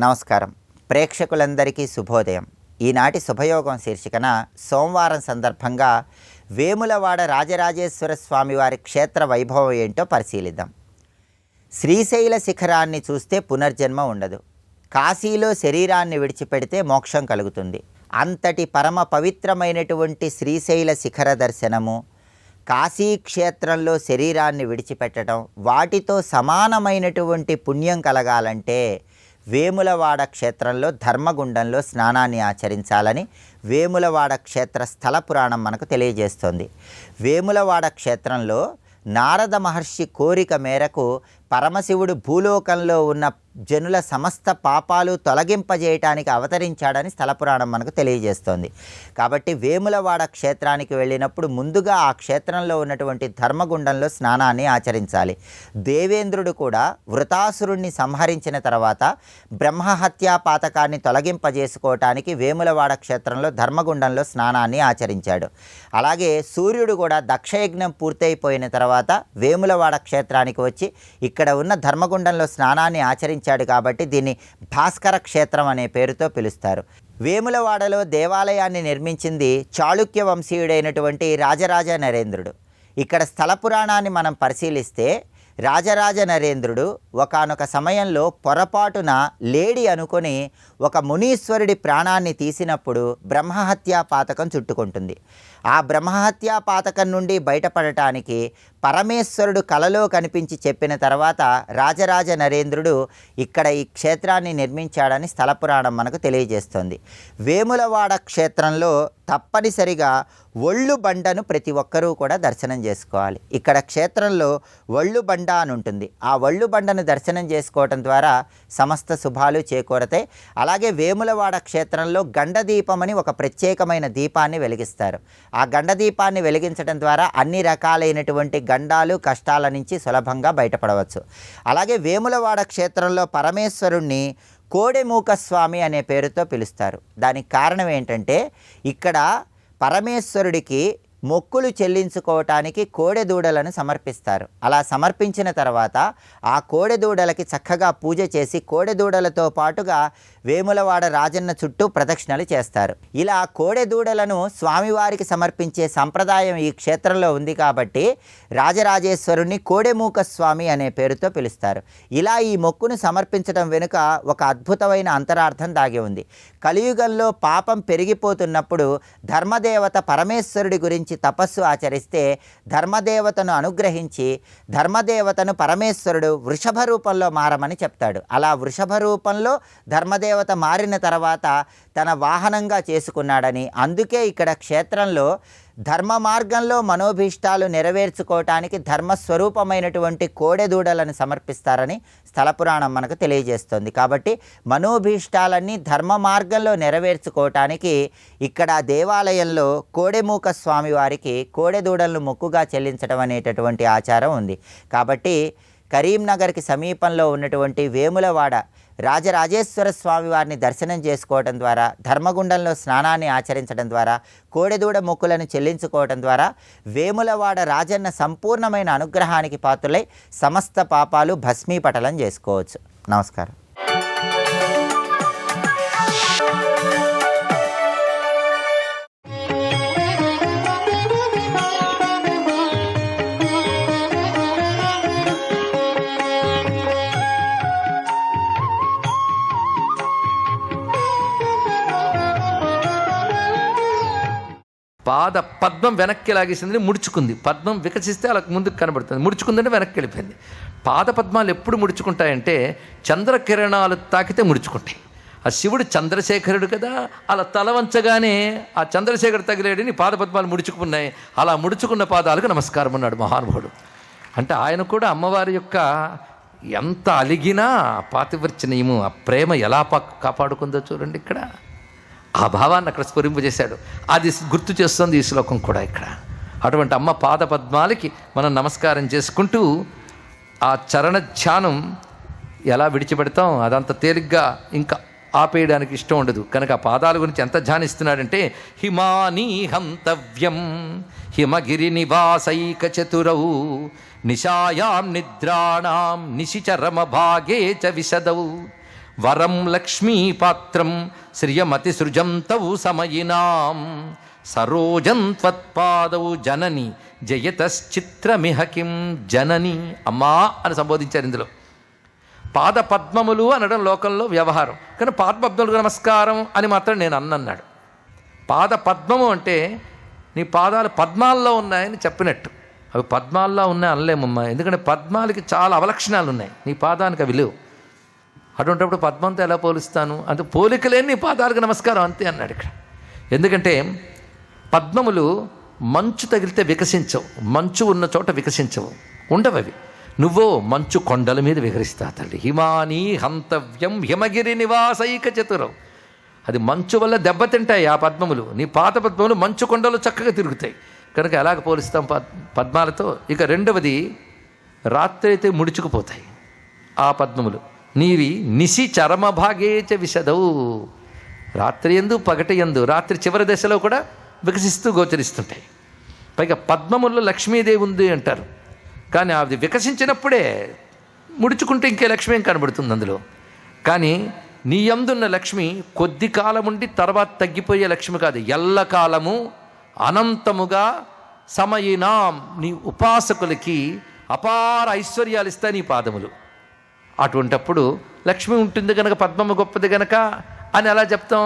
నమస్కారం. ప్రేక్షకులందరికీ శుభోదయం. ఈనాటి శుభయోగం శీర్షికన సోమవారం సందర్భంగా వేములవాడ రాజరాజేశ్వర స్వామివారి క్షేత్ర వైభవం ఏంటో పరిశీలిద్దాం. శ్రీశైల శిఖరాన్ని చూస్తే పునర్జన్మ ఉండదు. కాశీలో శరీరాన్ని విడిచిపెడితే మోక్షం కలుగుతుంది. అంతటి పరమ పవిత్రమైనటువంటి శ్రీశైల శిఖర దర్శనము, కాశీ క్షేత్రంలో శరీరాన్ని విడిచిపెట్టడం, వాటితో సమానమైనటువంటి పుణ్యం కలగాలంటే వేములవాడ క్షేత్రంలో ధర్మగుండంలో స్నానాన్ని ఆచరించాలని వేములవాడ క్షేత్ర స్థల పురాణం మనకు తెలియజేస్తోంది. వేములవాడ క్షేత్రంలో నారద మహర్షి కోరిక మేరకు పరమశివుడు భూలోకంలో ఉన్న జనుల సమస్త పాపాలు తొలగింపజేయటానికి అవతరించాడని స్థల పురాణం మనకు తెలియజేస్తోంది. కాబట్టి వేములవాడ క్షేత్రానికి వెళ్ళినప్పుడు ముందుగా ఆ క్షేత్రంలో ఉన్నటువంటి ధర్మగుండంలో స్నానాన్ని ఆచరించాలి. దేవేంద్రుడు కూడా వృతాసురుణ్ణి సంహరించిన తర్వాత బ్రహ్మహత్యా పాతకాన్ని తొలగింపజేసుకోవటానికి వేములవాడ క్షేత్రంలో ధర్మగుండంలో స్నానాన్ని ఆచరించాడు. అలాగే సూర్యుడు కూడా దక్షయజ్ఞం పూర్తయిపోయిన తర్వాత వేములవాడ క్షేత్రానికి వచ్చి ఇక్కడ ఉన్న ధర్మగుండంలో స్నానాన్ని ఆచరించాడు. కాబట్టి దీన్ని భాస్కర క్షేత్రం అనే పేరుతో పిలుస్తారు. వేములవాడలో దేవాలయాన్ని నిర్మించింది చాళుక్య వంశీయుడైనటువంటి రాజరాజ నరేంద్రుడు. ఇక్కడ స్థల పురాణాన్ని మనం పరిశీలిస్తే రాజరాజ నరేంద్రుడు ఒకానొక సమయంలో పొరపాటున లేడి అనుకొని ఒక మునీశ్వరుడి ప్రాణాన్ని తీసినప్పుడు బ్రహ్మహత్యా పాతకం చుట్టుకుంటుంది. ఆ బ్రహ్మహత్యా పాతకం నుండి బయటపడటానికి పరమేశ్వరుడు కలలో కనిపించి చెప్పిన తర్వాత రాజరాజ నరేంద్రుడు ఇక్కడ ఈ క్షేత్రాన్ని నిర్మించాడని స్థల పురాణం మనకు తెలియజేస్తుంది. వేములవాడ క్షేత్రంలో తప్పనిసరిగా ఒళ్ళు బండను ప్రతి ఒక్కరూ కూడా దర్శనం చేసుకోవాలి. ఇక్కడ క్షేత్రంలో ఒళ్ళు బండ అని ఉంటుంది. ఆ ఒళ్ళు బండను దర్శనం చేసుకోవటం ద్వారా సమస్త శుభాలు చేకూరతాయి. అలాగే వేములవాడ క్షేత్రంలో గండదీపం అని ఒక ప్రత్యేకమైన దీపాన్ని వెలిగిస్తారు. ఆ గండదీపాన్ని వెలిగించడం ద్వారా అన్ని రకాలైనటువంటి గండాలు కష్టాల నుంచి సులభంగా బయటపడవచ్చు. అలాగే వేములవాడ క్షేత్రంలో పరమేశ్వరుణ్ణి కోడెమూక స్వామి అనే పేరుతో పిలుస్తారు. దానికి కారణం ఏంటంటే ఇక్కడ పరమేశ్వరుడికి మొక్కులు చెల్లించుకోవటానికి కోడెదూడలను సమర్పిస్తారు. అలా సమర్పించిన తర్వాత ఆ కోడెదూడలకి చక్కగా పూజ చేసి కోడెదూడలతో పాటుగా వేములవాడ రాజన్న చుట్టూ ప్రదక్షిణలు చేస్తారు. ఇలా కోడెదూడలను స్వామివారికి సమర్పించే సంప్రదాయం ఈ క్షేత్రంలో ఉంది కాబట్టి రాజరాజేశ్వరుణ్ణి కోడెమూక స్వామి అనే పేరుతో పిలుస్తారు. ఇలా ఈ మొక్కును సమర్పించడం వెనుక ఒక అద్భుతమైన అంతరార్థం దాగి ఉంది. కలియుగంలో పాపం పెరిగిపోతున్నప్పుడు ధర్మదేవత పరమేశ్వరుడి గురించి తపస్సు ఆచరిస్తే ధర్మదేవతను అనుగ్రహించి ధర్మదేవతను పరమేశ్వరుడు వృషభ రూపంలో మారమని చెప్తాడు. అలా వృషభ రూపంలో ధర్మదేవత మారిన తర్వాత తన వాహనంగా చేసుకున్నాడని, అందుకే ఇక్కడ క్షేత్రంలో ధర్మ మార్గంలో మనోభీష్టాలు నెరవేర్చుకోవటానికి ధర్మస్వరూపమైనటువంటి కోడెదూడలను సమర్పిస్తారని స్థల పురాణం మనకు తెలియజేస్తుంది. కాబట్టి మనోభీష్టాలన్నీ ధర్మ మార్గంలో నెరవేర్చుకోవటానికి ఇక్కడ దేవాలయంలో కోడెమూక స్వామి వారికి కోడెదూడలను మొక్కుగా చెల్లించడం అనేటటువంటి ఆచారం ఉంది. కాబట్టి కరీంనగర్కి సమీపంలో ఉన్నటువంటి వేములవాడ రాజరాజేశ్వర స్వామి వారిని దర్శనం చేసుకోవడం ద్వారా, ధర్మగుండంలో స్నానాన్ని ఆచరించడం ద్వారా, కోడెదూడ మొక్కులను చెల్లించుకోవడం ద్వారా వేములవాడ రాజన్న సంపూర్ణమైన అనుగ్రహానికి పాత్రులై సమస్త పాపాలు భస్మీపటలం చేసుకోవచ్చు. నమస్కారం. పాద పద్మం వెనక్కి లాగేసిందని ముడుచుకుంది. పద్మం వికసిస్తే అలా ముందుకు కనబడుతుంది. ముడుచుకుందంటే వెనక్కి వెళ్ళిపోయింది. పాద పద్మాలు ఎప్పుడు ముడుచుకుంటాయంటే చంద్రకిరణాలు తాకితే ముడుచుకుంటాయి. ఆ శివుడు చంద్రశేఖరుడు కదా, అలా తల వంచగానే ఆ చంద్రశేఖరుడు తగిలేడని పాద పద్మాలు ముడుచుకున్నాయి. అలా ముడుచుకున్న పాదాలకు నమస్కారం అన్నాడు మహానుభావుడు. అంటే ఆయన కూడా అమ్మవారి యొక్క ఎంత అలిగినా పాతివ్రత్య నియమం, ఆ ప్రేమ ఎలా కాపాడుకుందో చూడండి. ఇక్కడ ఆ భావాన్ని అక్కడ స్ఫురింపజేశాడు. అది గుర్తు చేస్తుంది ఈ శ్లోకం కూడా. ఇక్కడ అటువంటి అమ్మ పాద పద్మాలకి మనం నమస్కారం చేసుకుంటూ ఆ చరణ ధ్యానం ఎలా విడిచిపెడతాం, అదంత తేలిగ్గా ఇంకా ఆపేయడానికి ఇష్టం ఉండదు. కనుక ఆ పాదాల గురించి ఎంత ధ్యానిస్తున్నాడంటే హిమానీ హంతవ్యం హిమగిరి నివాసైక చతురౌ నిశాయాం నిద్రాణాం నిశిచరమ భాగే చ విశదౌ వరం లక్ష్మీపాత్రం శ్రియమతి సృజం తౌ సమయినాం సరోజం త్వత్పాదౌ జనని జయతశ్చిత్రమిహ కిం జనని. అమ్మా అని సంబోధించారు ఇందులో. పాద పద్మములు అనడం లోకంలో వ్యవహారం, కానీ పాదపద్మములకు నమస్కారం అని మాత్రం నేను అన్నాడు. పాద పద్మము అంటే నీ పాదాలు పద్మాల్లో ఉన్నాయని చెప్పినట్టు. అవి పద్మాల్లో ఉన్నాయి అనలేమమ్మా, ఎందుకంటే పద్మాలకి చాలా అవలక్షణాలు ఉన్నాయి, నీ పాదానికి అవి లేవు. అటువంటిప్పుడు పద్మంతో ఎలా పోలుస్తాను? అంత పోలికలేని నీ పాదాలకు నమస్కారం అంతే అన్నాడు ఇక్కడ. ఎందుకంటే పద్మములు మంచు తగిలితే వికసించవు, మంచు ఉన్న చోట వికసించవు, ఉండవు అవి. నువ్వో మంచు కొండల మీద విహరిస్తా తల్లి. హిమానీ హంతవ్యం హిమగిరి నివాసైక చతురం. అది మంచు వల్ల దెబ్బతింటాయి ఆ పద్మములు. నీ పాత పద్మములు మంచు కొండలు చక్కగా తిరుగుతాయి, కనుక ఎలాగ పోలిస్తాం పద్మాలతో? ఇక రెండవది, రాత్రి అయితే ముడుచుకుపోతాయి ఆ పద్మములు. నీవి నిశి చరమభాగేచ విశదవు. రాత్రి ఎందు పగటి ఎందు, రాత్రి చివరి దశలో కూడా వికసిస్తూ గోచరిస్తుంటాయి. పైగా పద్మముల్లో లక్ష్మీదేవి ఉంది అంటారు, కానీ అది వికసించినప్పుడే ముడుచుకుంటే ఇంకే లక్ష్మి ఏం కనబడుతుంది అందులో. కానీ నీ యందున్న లక్ష్మి కొద్ది కాలం ఉండి తర్వాత తగ్గిపోయే లక్ష్మి కాదు, ఎల్లకాలము అనంతముగా సమయినాం. నీ ఉపాసకులకి అపార ఐశ్వర్యాలు ఇస్తాయి నీ పాదములు. అటువంటప్పుడు లక్ష్మి ఉంటుంది కనుక పద్మము గొప్పది కనుక అని ఎలా చెప్తాం?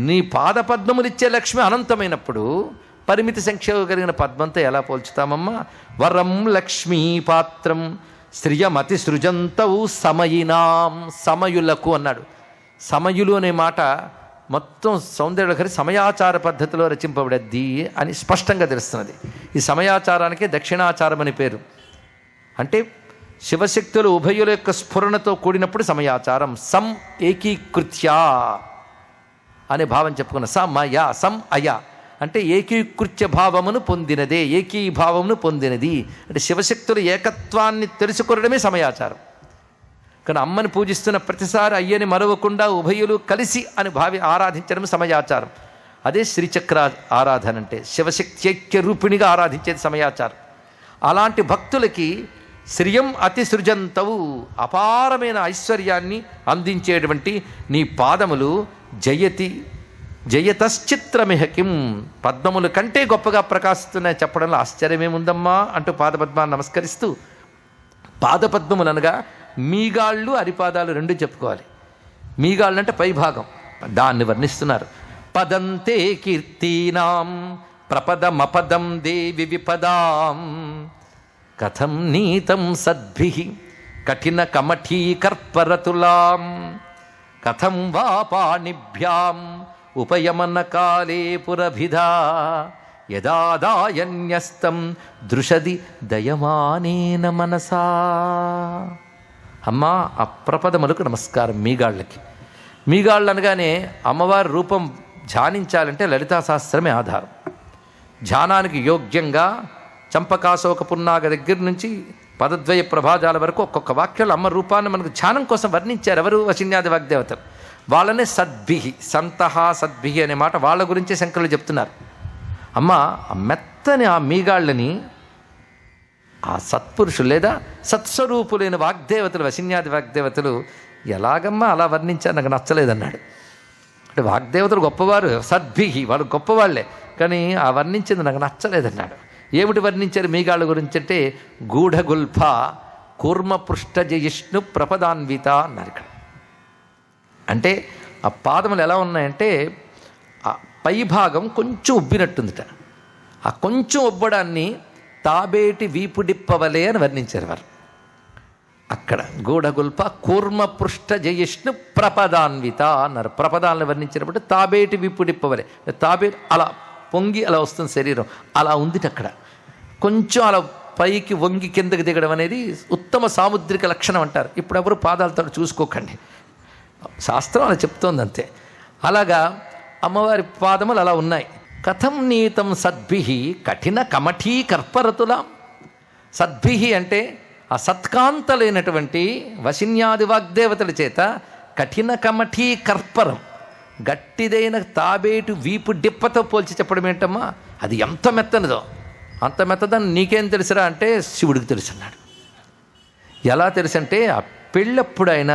నీ పాద పద్మములు ఇచ్చే లక్ష్మి అనంతమైనప్పుడు పరిమితి సంఖ్య కలిగిన పద్మంతో ఎలా పోల్చుతామమ్మా? వరం లక్ష్మీ పాత్రం శ్రియమతి సృజంతౌ సమయినాం. సమయులకు అన్నాడు. సమయులు అనే మాట మొత్తం సౌందర్యలహరి సమయాచార పద్ధతిలో రచింపబడద్ది అని స్పష్టంగా తెలుస్తున్నది. ఈ సమయాచారానికే దక్షిణాచారం అని పేరు. అంటే శివశక్తులు ఉభయుల యొక్క స్ఫురణతో కూడినప్పుడు సమయాచారం. సం ఏకీకృత్య అనే భావం చెప్పుకున్న సమయ సం అయ అంటే ఏకీకృత్య భావమును పొందినదే, ఏకీభావమును పొందినది. అంటే శివశక్తుల ఏకత్వాన్ని తెలుసుకోవడమే సమయాచారం. కానీ అమ్మని పూజిస్తున్న ప్రతిసారి అయ్యని మరవకుండా ఉభయులు కలిసి అని భావి ఆరాధించడం సమయాచారం. అదే శ్రీచక్ర ఆరాధన అంటే శివశక్తి ఐక్య రూపిణిగా ఆరాధించేది సమయాచారం. అలాంటి భక్తులకి శ్రియం అతి సృజంతవు, అపారమైన ఐశ్వర్యాన్ని అందించేటువంటి నీ పాదములు జయతశ్చిత్రమిహ కిం, పద్మముల కంటే గొప్పగా ప్రకాశిస్తున్నాయి చెప్పడంలో ఆశ్చర్యమేముందమ్మా అంటూ పాదపద్మాన్ని నమస్కరిస్తూ, పాదపద్మములు అనగా మీగాళ్ళు అరిపాదాలు రెండు చెప్పుకోవాలి. మీగాళ్ళు అంటే పైభాగం, దాన్ని వర్ణిస్తున్నారు. పదంతే కీర్తీనాం ప్రపదమపదం దేవి విపదాం కథం నీతం సద్భిః కఠిన కమఠీకర్పరతులాం కథం వా పాణిభ్యాం ఉపయమన కాలే పురభిధా యదాదాయన్యస్తం దృశది దయమానేన మనసా. అమ్మా ఆ ప్రపదములకు నమస్కారం. మీగాళ్ళకి, మీగాళ్ళు అనగానే అమ్మవారి రూపం ధ్యానించాలంటే లలితా సహస్రమే ఆధారం. ధ్యానానికి యోగ్యంగా చంపకాశోక పున్నాగ దగ్గర నుంచి పదద్వయ ప్రభాజాల వరకు ఒక్కొక్క వాక్యాలు అమ్మ రూపాన్ని మనకు ధ్యానం కోసం వర్ణించారు. ఎవరు? వశిన్యాది వాగ్దేవతలు. వాళ్ళనే సద్భిహి, సంతహ సద్భిహి అనే మాట వాళ్ళ గురించే శంకరులు చెప్తున్నారు. అమ్మ ఆ మెత్తని ఆ మీగాళ్ళని ఆ సత్పురుషులు లేదా సత్స్వరూపులైన వాగ్దేవతలు, వశిన్యాది వాగ్దేవతలు ఎలాగమ్మా అలా వర్ణించారు? నాకు నచ్చలేదన్నాడు. అంటే వాగ్దేవతలు గొప్పవారు, సద్భిహి వాళ్ళు గొప్పవాళ్లే, కానీ ఆ వర్ణించింది నాకు నచ్చలేదన్నాడు. ఏమిటి వర్ణించారు మీగాళ్ళ గురించి అంటే గూఢగుల్ఫ కూర్మపృష్ఠ జయిష్ణు ప్రపదాన్విత అన్నారు ఇక్కడ. అంటే ఆ పాదములు ఎలా ఉన్నాయంటే ఆ పైభాగం కొంచెం ఉబ్బినట్టుందిట. ఆ కొంచెం ఉబ్బడాన్ని తాబేటి వీపుడిప్పవలే అని వర్ణించారు వారు. అక్కడ గూఢగుల్ప కూర్మపృష్ఠ జయిష్ణు ప్రపదాన్విత అన్నారు. ప్రపదాలను వర్ణించినప్పుడు తాబేటి వీపుడిప్పవలే, తాబేటి అలా పొంగి అలా వస్తుంది శరీరం, అలా ఉంది అక్కడ. కొంచెం అలా పైకి వంగి కిందకి దిగడం అనేది ఉత్తమ సాముద్రిక లక్షణం అంటారు. ఇప్పుడు ఎవరు పాదాలతో చూసుకోకండి, శాస్త్రం అలా చెప్తోంది అంతే. అలాగా అమ్మవారి పాదములు అలా ఉన్నాయి. కథం నీతం సద్భిః కఠిన కమఠీ కర్పరతులాం. సద్భిః అంటే ఆ సత్కాంతలైనటువంటి వశిన్యాది వాగ్దేవతల చేత కఠిన కమఠీ కర్పరం, గట్టిదైన తాబేటు వీపు డిప్పతో పోల్చి చెప్పడం ఏంటమ్మా? అది ఎంత మెత్తనిదో అంత మెత్తదని నీకేం తెలుసురా అంటే శివుడికి తెలుసు అన్నాడు. ఎలా తెలుసు అంటే ఆ పెళ్ళప్పుడు ఆయన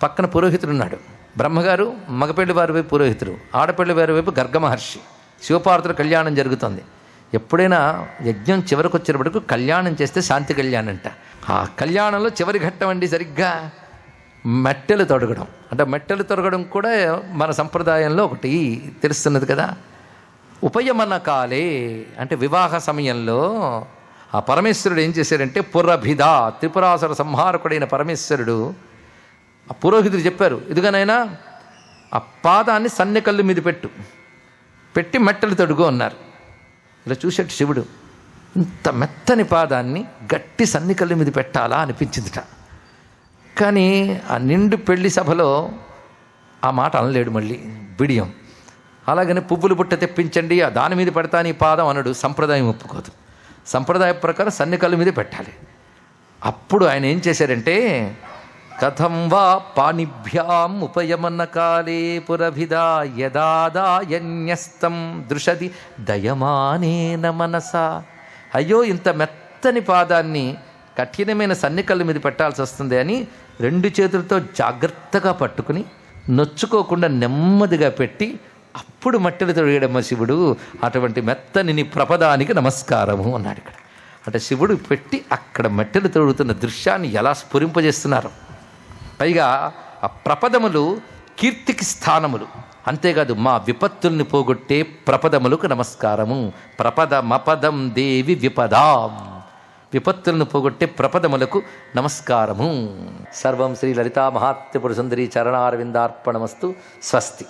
పక్కన పురోహితుడు ఉన్నాడు. బ్రహ్మగారు మగపెళ్లి వారి వైపు పురోహితుడు, ఆడపెళ్లి వారి వైపు గర్గ మహర్షి. శివపార్వతుల కళ్యాణం జరుగుతుంది. ఎప్పుడైనా యజ్ఞం చివరికి వచ్చేటప్పటికి కళ్యాణం చేస్తే శాంతి కళ్యాణం అంట. ఆ కళ్యాణంలో చివరి ఘట్టం అండి సరిగ్గా మెట్టెలు తొడగడం. అంటే మెట్టెలు తొడగడం కూడా మన సంప్రదాయంలో ఒకటి తెలుస్తున్నది కదా. ఉపయమన కాలే అంటే వివాహ సమయంలో ఆ పరమేశ్వరుడు ఏం చేశాడంటే పురభిద, త్రిపురాసుర సంహారకుడైన పరమేశ్వరుడు ఆ పురోహితుడు చెప్పారు, ఇదిగనైనా ఆ పాదాన్ని సన్నెకల్లు మీద పెట్టి మెట్టలు తొడుగు అన్నారు. ఇలా చూసేట్టు శివుడు ఇంత మెత్తని పాదాన్ని గట్టి సన్నికల్లు మీద పెట్టాలా అనిపించిందిట. కానీ ఆ నిండు పెళ్లి సభలో ఆ మాట అనలేడు, మళ్ళీ బిడియం. అలాగని పువ్వులు బుట్ట తెప్పించండి దాని మీద పెడతాను ఈ పాదం అనడు. సంప్రదాయం ఒప్పుకోదు. సంప్రదాయ ప్రకారం సన్నికల్లు మీద పెట్టాలి. అప్పుడు ఆయన ఏం చేశారంటే కథం వా పాణిభ్యాం ఉపయమన కాలే పురభిదా యదాదాయన్యస్తం దృశది దయమానేన మనసా. అయ్యో ఇంత మెత్తని పాదాన్ని కఠినమైన సన్నికల్లు మీద పెట్టాల్సి వస్తుంది అని 2 చేతులతో జాగ్రత్తగా పట్టుకుని నొచ్చుకోకుండా నెమ్మదిగా పెట్టి అప్పుడు మట్టెలు తొడిగాడమ్మ శివుడు. అటువంటి మెత్తని నీ ప్రపదానికి నమస్కారము అన్నాడు ఇక్కడ. అంటే శివుడు పెట్టి అక్కడ మట్టెలు తొడుగుతున్న దృశ్యాన్ని ఎలా స్ఫురింపజేస్తున్నారు. పైగా ఆ ప్రపదములు కీర్తికి స్థానములు. అంతేకాదు మా విపత్తుల్ని పోగొట్టే ప్రపదములకు నమస్కారము. ప్రపదమపదం దేవి విపదాం, విపత్తులను పోగొట్టే ప్రపదములకు నమస్కారము. సర్వం శ్రీ లలితా మహాత్రిపుర సుందరి చరణారవిందార్పణమస్తు. స్వస్తి.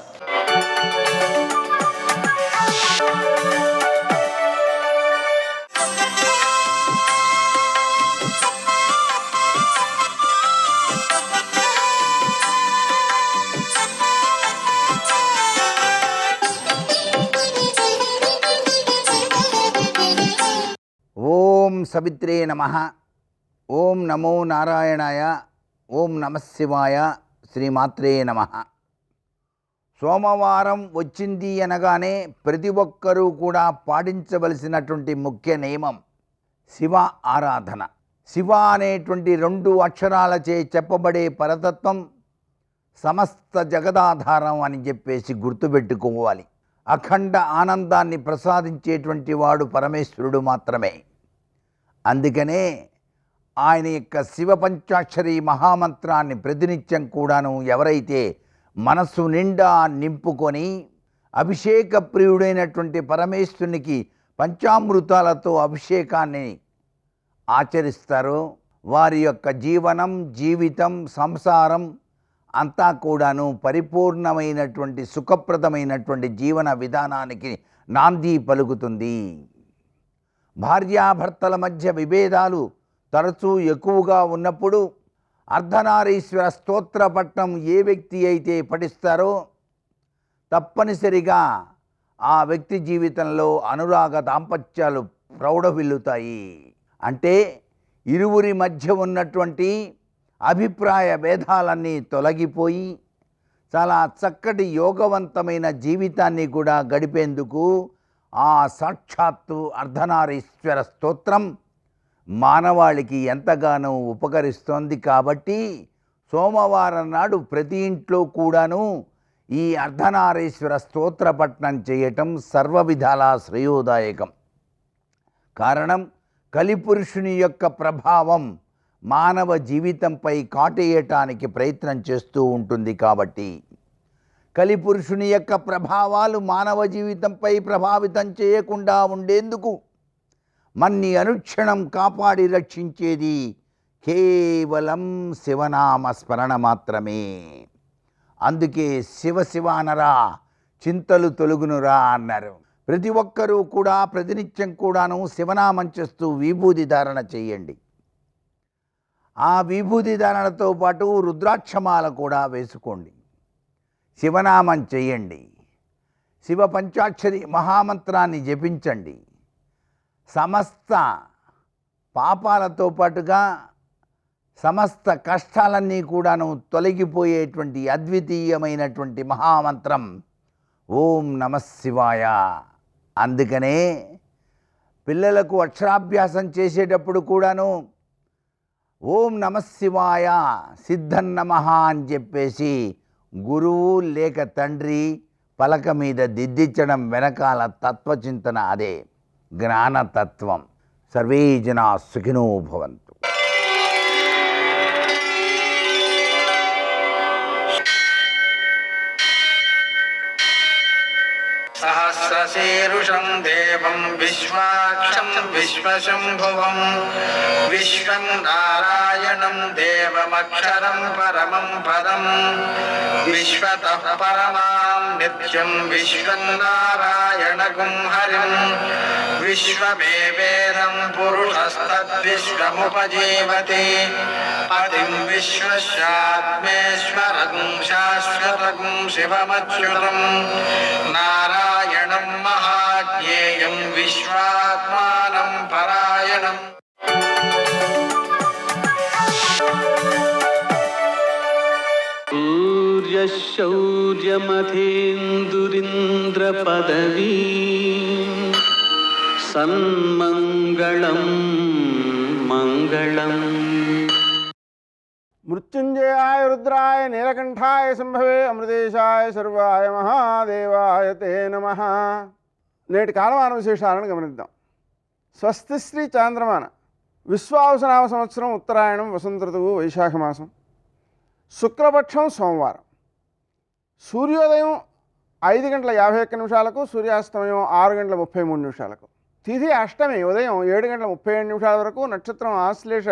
ఓం సవిత్రే నమః. ఓం నమో నారాయణాయ. ఓం నమఃశివాయ. శ్రీమాత్రే నమః. సోమవారం వచ్చింది అనగానే ప్రతి ఒక్కరూ కూడా పాటించవలసినటువంటి ముఖ్య నియమం శివ ఆరాధన. శివ అనేటువంటి 2 అక్షరాలచే చెప్పబడే పరతత్వం సమస్త జగదాధారం అని చెప్పేసి గుర్తుపెట్టుకోవాలి. అఖండ ఆనందాన్ని ప్రసాదించేటువంటి వాడు పరమేశ్వరుడు మాత్రమే. అందుకనే ఆయన యొక్క శివ పంచాక్షరి మహామంత్రాన్ని ప్రతినిత్యం కూడాను ఎవరైతే మనస్సు నిండా నింపుకొని అభిషేక ప్రియుడైనటువంటి పరమేశ్వరునికి పంచామృతాలతో అభిషేకాన్ని ఆచరిస్తారో వారి యొక్క జీవనం, జీవితం, సంసారం అంతా కూడాను పరిపూర్ణమైనటువంటి సుఖప్రదమైనటువంటి జీవన విధానానికి నాంది పలుకుతుంది. భార్యాభర్తల మధ్య విభేదాలు తరచూ ఎక్కువగా ఉన్నప్పుడు అర్ధనారీశ్వర స్తోత్ర పఠనం ఏ వ్యక్తి అయితే పఠిస్తారో తప్పనిసరిగా ఆ వ్యక్తి జీవితంలో అనురాగ దాంపత్యాలు ప్రౌఢవిల్లుతాయి. అంటే ఇరువురి మధ్య ఉన్నటువంటి అభిప్రాయ భేదాలన్నీ తొలగిపోయి చాలా చక్కటి యోగవంతమైన జీవితాన్ని కూడా గడిపేందుకు ఆ సాక్షాత్తు అర్ధనారీశ్వర స్తోత్రం మానవాళికి ఎంతగానో ఉపకరిస్తోంది. కాబట్టి సోమవారం నాడు ప్రతి ఇంట్లో కూడాను ఈ అర్ధనారీశ్వర స్తోత్ర పఠనం చేయటం సర్వ విధాలా శ్రేయోదాయకం. కారణం కలిపురుషుని యొక్క ప్రభావం మానవ జీవితంపై కాటేయటానికి ప్రయత్నం చేస్తూ ఉంటుంది. కాబట్టి కలిపురుషుని యొక్క ప్రభావాలు మానవ జీవితంపై ప్రభావితం చేయకుండా ఉండేందుకు మన్ని అనుక్షణం కాపాడి రక్షించేది కేవలం శివనామ స్మరణ మాత్రమే. అందుకే శివ శివానరా చింతలు తొలుగునురా అన్నారు. ప్రతి ఒక్కరూ కూడా ప్రతినిత్యం కూడాను శివనామం చేస్తూ విభూది ధారణ చేయండి. ఆ విభూది ధారణతో పాటు రుద్రాక్షమాల కూడా వేసుకోండి. శివనామం చేయండి. శివ పంచాక్షరి మహామంత్రాన్ని జపించండి. సమస్త పాపాలతో పాటుగా సమస్త కష్టాలన్నీ కూడాను తొలగిపోయేటువంటి అద్వితీయమైనటువంటి మహామంత్రం ఓం నమఃశివాయ. అందుకనే పిల్లలకు అక్షరాభ్యాసం చేసేటప్పుడు కూడాను ఓం నమశివాయ సిద్ధన్నమః అని చెప్పేసి గురువు లేక తండ్రి పలక మీద దిద్దించడం వెనకాల తత్వచింతన అదే జ్ఞానతత్వం. సర్వే జనా సుఖినో భవంతు. సహస్రశీరుషం దేవం విశ్వాక్షం విశ్వశంభువం విశ్వం నారాయణం దేవమక్షరం పరమం పదం విశ్వతః పరమాం నిత్యం విశ్వం నారాయణగుం హరిం విశ్వమేవేదం పురుషస్తద్విశ్వముపజీవతి పతిం విశ్వస్యాత్మేశ్వరం శాశ్వతం శివమచ్యుతం నారాయణం మహాజ్ఞేయం విశ్వాత్మానం పరాయణం. శౌర్యమథేందురింద్రపదవీ సన్మంగళం మంగళం. మృత్యుంజయాయ రుద్రాయ నీలకంఠాయ సంభవే అమృతేశాయ సర్వాయ మహాదేవాయ తే నమః. నేటి కాలమాన విశేషాలను గమనిద్దాం. స్వస్తి శ్రీ చాంద్రమాన విశ్వావసనామ సంవత్సరం ఉత్తరాయణం వసంత ఋతువు వైశాఖ మాసం శుక్లపక్షం సోమవారం. సూర్యోదయం 5:51 సూర్యాస్తమయం 6:33. తిథి అష్టమి ఉదయం 7:37 వరకు. నక్షత్రం ఆశ్లేష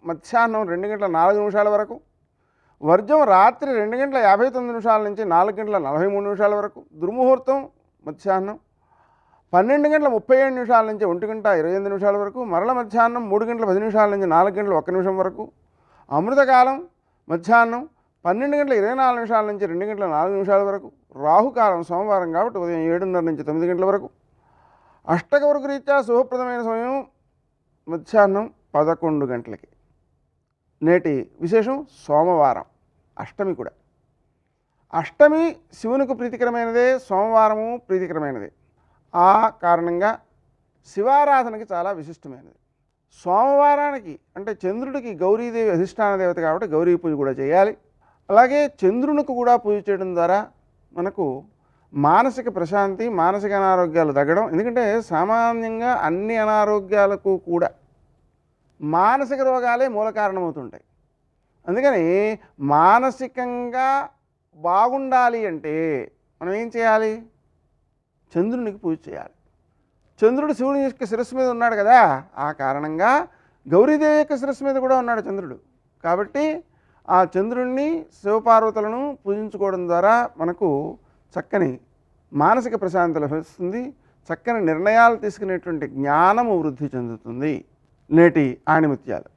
మధ్యాహ్నం 2:04 వరకు. వర్జం రాత్రి 2:59 నుంచి 4:43 వరకు. దుర్ముహూర్తం మధ్యాహ్నం 12:37 నుంచి 1:28 వరకు. మరల మధ్యాహ్నం 3:10 నుంచి 4:01 వరకు. అమృతకాలం మధ్యాహ్నం 12:24 నుంచి 2:04 వరకు. రాహుకాలం సోమవారం కాబట్టి ఉదయం 7:30 నుంచి 9 గంటల వరకు. అష్టక వరకు రీత్యా శుభప్రదమైన సమయం మధ్యాహ్నం 11 గంటలకి. నేటి విశేషం సోమవారం అష్టమి కూడా. అష్టమి శివునికి ప్రీతికరమైనదే, సోమవారము ప్రీతికరమైనదే. ఆ కారణంగా శివారాధనకి చాలా విశిష్టమైనది. సోమవారానికి అంటే చంద్రుడికి గౌరీదేవి అధిష్టాన దేవత కాబట్టి గౌరీ పూజ కూడా చేయాలి. అలాగే చంద్రునికి కూడా పూజ చేయడం ద్వారా మనకు మానసిక ప్రశాంతి, మానసిక అనారోగ్యాలు తగ్గడం. ఎందుకంటే సామాన్యంగా అన్ని అనారోగ్యాలకు కూడా మానసిక రోగాలే మూల కారణమవుతుంటాయి. అందుకని మానసికంగా బాగుండాలి అంటే మనం ఏం చేయాలి? చంద్రునికి పూజ చేయాలి. చంద్రుడు శివుని యొక్క శిరస్సు మీద ఉన్నాడు కదా, ఆ కారణంగా గౌరీదేవి యొక్క శిరస్సు మీద కూడా ఉన్నాడు చంద్రుడు. కాబట్టి ఆ చంద్రుడిని శివపార్వతులను పూజించుకోవడం ద్వారా మనకు చక్కని మానసిక ప్రశాంతి లభిస్తుంది, చక్కని నిర్ణయాలు తీసుకునేటువంటి జ్ఞానము వృద్ధి చెందుతుంది. నేటి ఆణిముత్యాలు.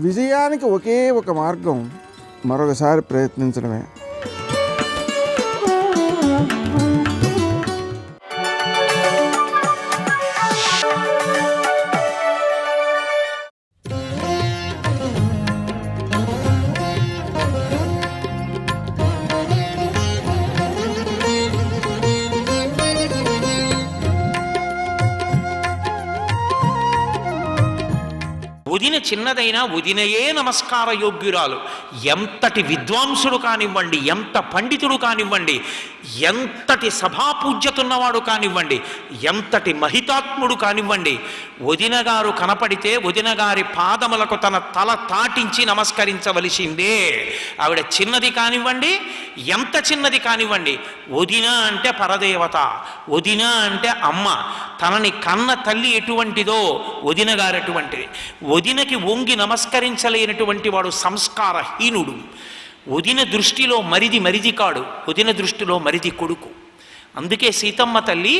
విజయానికి ఒకే ఒక మార్గం, మరొకసారి ప్రయత్నించడమే. వదిన చిన్నదైనా వదినయే నమస్కార యోగ్యురాలు. ఎంతటి విద్వాంసుడు కానివ్వండి, ఎంత పండితుడు కానివ్వండి, ఎంతటి సభాపూజ్యతున్నవాడు కానివ్వండి, ఎంతటి మహితాత్ముడు కానివ్వండి, వదిన గారు కనపడితే వదిన గారి పాదములకు తన తల తాటించి నమస్కరించవలసిందే. ఆవిడ చిన్నది కానివ్వండి, ఎంత చిన్నది కానివ్వండి, వదిన అంటే పరదేవత, వదిన అంటే అమ్మ. తనని కన్న తల్లి ఎటువంటిదో వదిన గారు అటువంటిది. వదినకి వంగి నమస్కరించలేనటువంటి వాడు సంస్కారహీనుడు. వదిన దృష్టిలో మరిది కాడు, వదిన దృష్టిలో మరిది కొడుకు. అందుకే సీతమ్మ తల్లి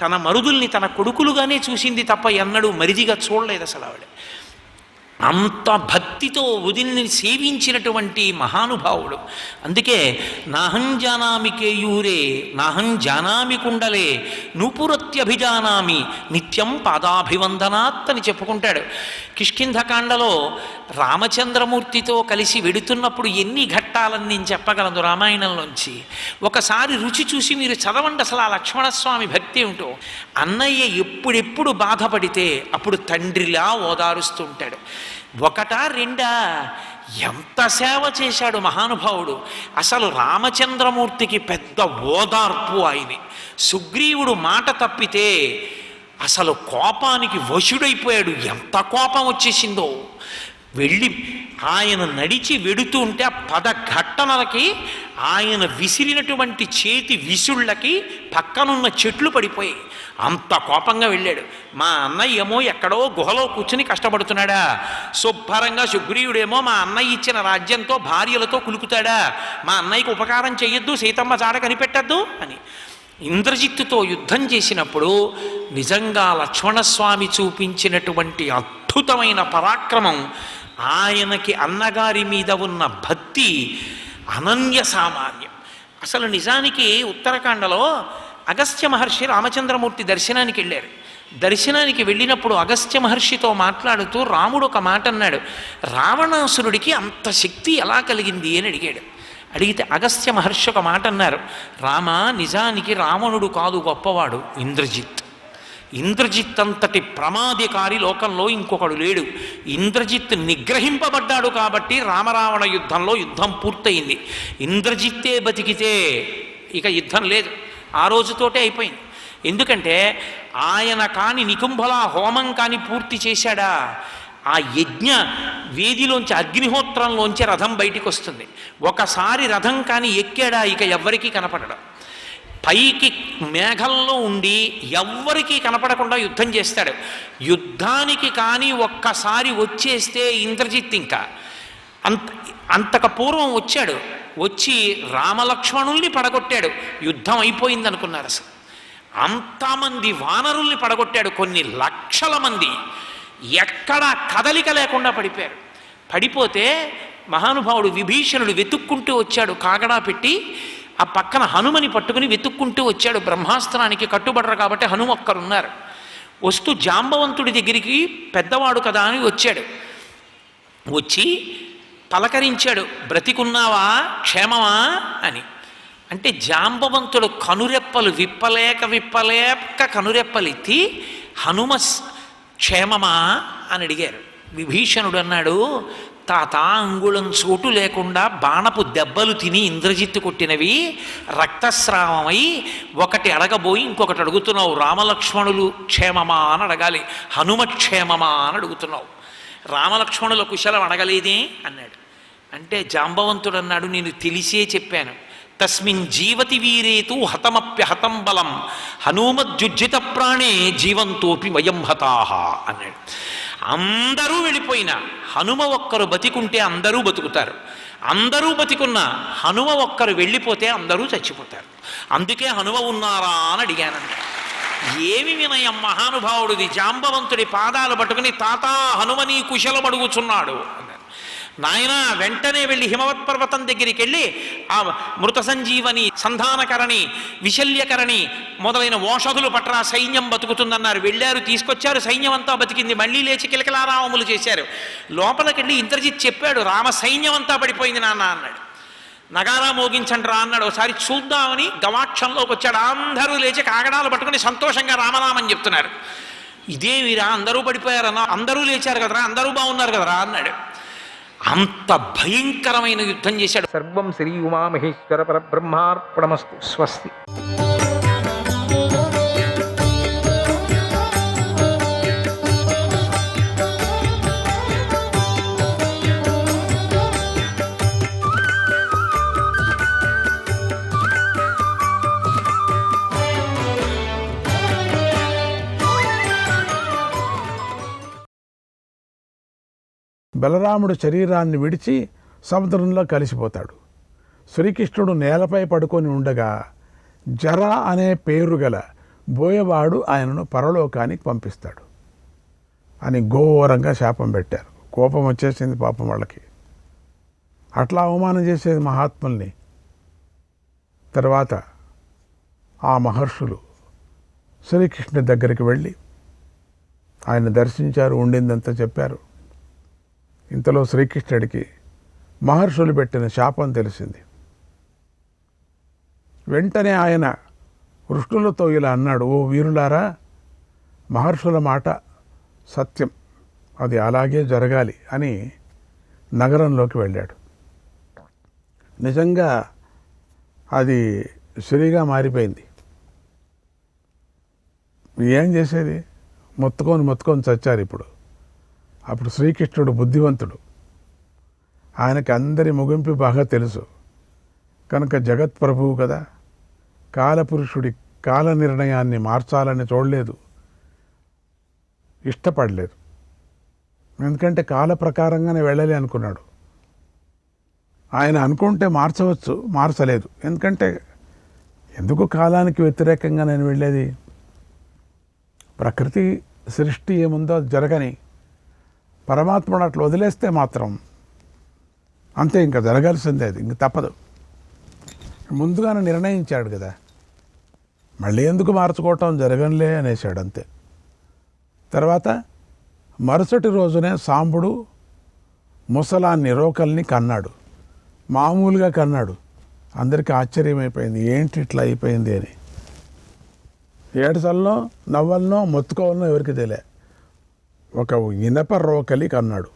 తన మరుదుల్ని తన కొడుకులుగానే చూసింది తప్ప ఎన్నడూ మరిదిగా చూడలేదు అసలు ఆవిడ. అంత భక్తితో వదిన్ని సేవించినటువంటి మహానుభావుడు. అందుకే నాహం జానామి కేయూరే నాహం జానామి కుండలే నూపురత్యభిజానామి నిత్యం పాదాభివందనాత్ అని చెప్పుకుంటాడు. కిష్కింధకాండలో రామచంద్రమూర్తితో కలిసి వెడుతున్నప్పుడు ఎన్ని ఘట్టాలని నేను చెప్పగలను రామాయణంలోంచి. ఒకసారి రుచి చూసి మీరు చదవండి అసలు ఆ లక్ష్మణస్వామి భక్తి ఏమిటో. అన్నయ్య ఎప్పుడెప్పుడు బాధపడితే అప్పుడు తండ్రిలా ఓదారుస్తుంటాడు. ఒకటా రెండా ఎంత సేవ చేశాడు మహానుభావుడు. అసలు రామచంద్రమూర్తికి పెద్ద ఓదార్పు ఆయనే. సుగ్రీవుడు మాట తప్పితే అసలు కోపానికి వశుడైపోయాడు. ఎంత కోపం వచ్చేసిందో. వెళ్ళి ఆయన నడిచి వెడుతూ ఉంటే ఆ పదఘట్టనలకి ఆయన విసిరినటువంటి చేతి విసుళ్ళకి పక్కనున్న చెట్లు పడిపోయాయి. అంత కోపంగా వెళ్ళాడు. మా అన్నయ్య ఏమో ఎక్కడో గుహలో కూర్చుని కష్టపడుతున్నాడా, శుభ్రంగా సుగ్రీవుడేమో మా అన్నయ్య ఇచ్చిన రాజ్యంతో భార్యలతో కులుకుతాడా, మా అన్నయ్యకు ఉపకారం చెయ్యొద్దు, సీతమ్మ జాడ కనిపెట్టద్దు అని ఇంద్రజిత్తుతో యుద్ధం చేసినప్పుడు నిజంగా లక్ష్మణస్వామి చూపించినటువంటి అద్భుతమైన పరాక్రమం, ఆయనకి అన్నగారి మీద ఉన్న భక్తి అనన్య సామాన్యం. అసలు నిజానికి ఉత్తరాఖండలో అగస్త్య మహర్షి రామచంద్రమూర్తి దర్శనానికి వెళ్ళారు. దర్శనానికి వెళ్ళినప్పుడు అగస్త్య మహర్షితో మాట్లాడుతూ రాముడు ఒక మాట అన్నాడు. రావణాసురుడికి అంత శక్తి ఎలా కలిగింది అని అడిగాడు. అడిగితే అగస్త్య మహర్షి ఒక మాట అన్నారు. రామ, నిజానికి రావణుడు కాదు గొప్పవాడు, ఇంద్రజిత్. ఇంద్రజిత్ అంతటి ప్రమాదకారి లోకంలో ఇంకొకడు లేడు. ఇంద్రజిత్ నిగ్రహింపబడ్డాడు కాబట్టి రామరావణ యుద్ధంలో యుద్ధం పూర్తయింది. ఇంద్రజిత్తే బతికితే ఇక యుద్ధం లేదు, ఆ రోజుతోటే అయిపోయింది. ఎందుకంటే ఆయన కాని నికుంభల హోమం కాని పూర్తి చేశాడా, ఆ యజ్ఞ వేదిలోంచి అగ్నిహోత్రంలోంచి రథం బయటికి వస్తుంది. ఒకసారి రథం కాని ఎక్కాడా ఇక ఎవ్వరికీ కనపడడం. పైకి మేఘంలో ఉండి ఎవ్వరికీ కనపడకుండా యుద్ధం చేస్తాడు. యుద్ధానికి కానీ ఒక్కసారి వచ్చేస్తే ఇంద్రజిత్ ఇంకా అంతకు పూర్వం వచ్చాడు. వచ్చి రామలక్ష్మణుల్ని పడగొట్టాడు. యుద్ధం అయిపోయింది అనుకున్నారు. అసలు అంతమంది వానరుల్ని పడగొట్టాడు. కొన్ని లక్షల మంది ఎక్కడా కదలిక లేకుండా పడిపోయారు. పడిపోతే మహానుభావుడు విభీషణుడు వెతుక్కుంటూ వచ్చాడు. కాగడా పెట్టి ఆ పక్కన హనుమని పట్టుకుని వెతుక్కుంటూ వచ్చాడు. బ్రహ్మాస్త్రానికి కట్టుబడరు కాబట్టి హనుమ ఒక్కరున్నారు. వస్తూ జాంబవంతుడి దగ్గరికి పెద్దవాడు కదా అని వచ్చాడు. వచ్చి పలకరించాడు, బ్రతికున్నావా, క్షేమమా అని. అంటే జాంబవంతుడు కనురెప్పలు విప్పలేక కనురెప్పలెత్తి హనుమ క్షేమమా అని అడిగారు. విభీషణుడు అన్నాడు, తాత అంగుళం చోటు లేకుండా బాణపు దెబ్బలు తిని ఇంద్రజిత్తు కొట్టినవి రక్తస్రావమై ఒకటి అడగబోయి ఇంకొకటి అడుగుతున్నావు. రామలక్ష్మణులు క్షేమమా అని అడగాలి, హనుమ క్షేమమా అని అడుగుతున్నావు. రామలక్ష్మణుల కుశలం అడగలేదే అన్నాడు. అంటే జాంబవంతుడు అన్నాడు, నేను తెలిసే చెప్పాను. తస్మిన్ జీవతి వీరేతు హతమప్యహతం బలం హనుమజ్జుజ్జిత ప్రాణే జీవంతోపి వయం హతాహ అన్నాడు. అందరూ వెళ్ళిపోయినా హనుమ ఒక్కరు బతికుంటే అందరూ బతుకుతారు. అందరూ బతికున్న హనుమ ఒక్కరు వెళ్ళిపోతే అందరూ చచ్చిపోతారు. అందుకే హనుమ ఉన్నారా అని అడిగానంట. ఏమి వినయం మహానుభావుడిది. జాంబవంతుడి పాదాలు పట్టుకుని తాత హనుమని కుశలం అడుగుచున్నాడు అన్నారు. నాయన వెంటనే వెళ్ళి హిమవత్ పర్వతం దగ్గరికి వెళ్ళి ఆ మృత సంజీవని, సంధానకరణి, విశల్యకరణి మొదలైన ఓషధులు పట్రా, సైన్యం బతుకుతుందన్నారు. వెళ్ళారు, తీసుకొచ్చారు, సైన్యం అంతా బతికింది. మళ్ళీ లేచి కిలకిలారావములు చేశారు. లోపలికెళ్ళి ఇంద్రజిత్ చెప్పాడు, రామ సైన్యం అంతా పడిపోయింది నాన్న అన్నాడు. నగారా మోగించండి రా అన్నాడు. ఒకసారి చూద్దామని గవాక్షంలోకి వచ్చాడు. అందరూ లేచి కాగడాలు పట్టుకుని సంతోషంగా రామనామని చెప్తున్నారు. ఇదేమిరా అందరూ పడిపోయారన్నా, అందరూ లేచారు కదరా, అందరూ బాగున్నారు కదరా అన్నాడు. అంత భయంకరమైన యుద్ధం చేశాడు. సర్వం శ్రీ ఉమామహేశ్వర పరబ్రహ్మార్పణమస్తు. స్వస్తి. బలరాముడు శరీరాన్ని విడిచి సముద్రంలో కలిసిపోతాడు. శ్రీకృష్ణుడు నేలపై పడుకొని ఉండగా జర అనే పేరు గల బోయవాడు ఆయనను పరలోకానికి పంపిస్తాడు అని ఘోరంగా శాపం పెట్టారు. కోపం వచ్చేసింది పాపం వాళ్ళకి. అట్లా అవమానం చేసేది మహాత్ముల్ని. తర్వాత ఆ మహర్షులు శ్రీకృష్ణుడి దగ్గరికి వెళ్ళి ఆయన దర్శించారు, ఉండిందంతా చెప్పారు. ఇంతలో శ్రీకృష్ణుడికి మహర్షులు పెట్టిన శాపం తెలిసింది. వెంటనే ఆయన వృష్ణులతో ఇలా అన్నాడు, ఓ వీరులారా, మహర్షుల మాట సత్యం, అది అలాగే జరగాలి అని నగరంలోకి వెళ్ళాడు. నిజంగా అది సిరిగా మారిపోయింది. ఏం చేసేది, మొత్తుకొని చచ్చారు ఇప్పుడు. అప్పుడు శ్రీకృష్ణుడు బుద్ధివంతుడు, ఆయనకి అందరి ముగింపు బాగా తెలుసు కనుక జగత్ ప్రభువు కదా, కాలపురుషుడి కాల నిర్ణయాన్ని మార్చాలని చూడలేదు, ఇష్టపడలేదు. ఎందుకంటే కాల ప్రకారంగానే వెళ్ళాలి అనుకున్నాడు. ఆయన అనుకుంటే మార్చవచ్చు, మార్చలేదు. ఎందుకంటే ఎందుకు కాలానికి వ్యతిరేకంగా నేను వెళ్ళేది, ప్రకృతి సృష్టి ఏముందో జరగని, పరమాత్ముడు అట్లా వదిలేస్తే మాత్రం అంతే, ఇంకా జరగాల్సిందే, అది ఇంక తప్పదు. ముందుగానే నిర్ణయించాడు కదా, మళ్ళీ ఎందుకు మార్చుకోవటం, జరగనులే అనేసాడు అంతే. తర్వాత మరుసటి రోజునే సాంబుడు ముసలాన్ని రోకల్ని కన్నాడు. మామూలుగా కన్నాడు. అందరికీ ఆశ్చర్యమైపోయింది, ఏంటి ఇట్లా అయిపోయింది అని. ఏడుసల్లో నవ్వలనో మొత్తుకోవాలనో ఎవరికి తెలియ, ఒక ఇనప రోకలి కన్నాడు,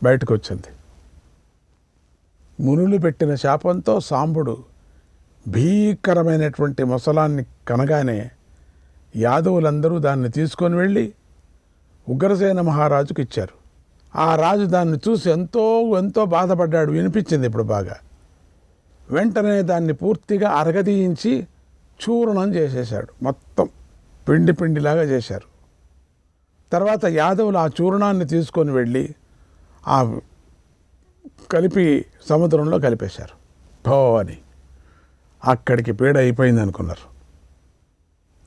బయటకు వచ్చింది. మునులు పెట్టిన శాపంతో సాంబుడు భీకరమైనటువంటి ముసలాన్ని కనగానే యాదవులందరూ దాన్ని తీసుకొని వెళ్ళి ఉగ్రసేన మహారాజుకి ఇచ్చారు. ఆ రాజు దాన్ని చూసి ఎంతో బాధపడ్డాడు, వినిపించింది ఇప్పుడు బాగా. వెంటనే దాన్ని పూర్తిగా అరగదీయించి చూర్ణం చేసేశాడు, మొత్తం పిండిలాగా చేశారు. తర్వాత యాదవులు ఆ చూర్ణాన్ని తీసుకొని వెళ్ళి ఆ కలిపి సముద్రంలో కలిపేశారు. భో అని అక్కడికి పీడ అయిపోయింది అనుకున్నారు.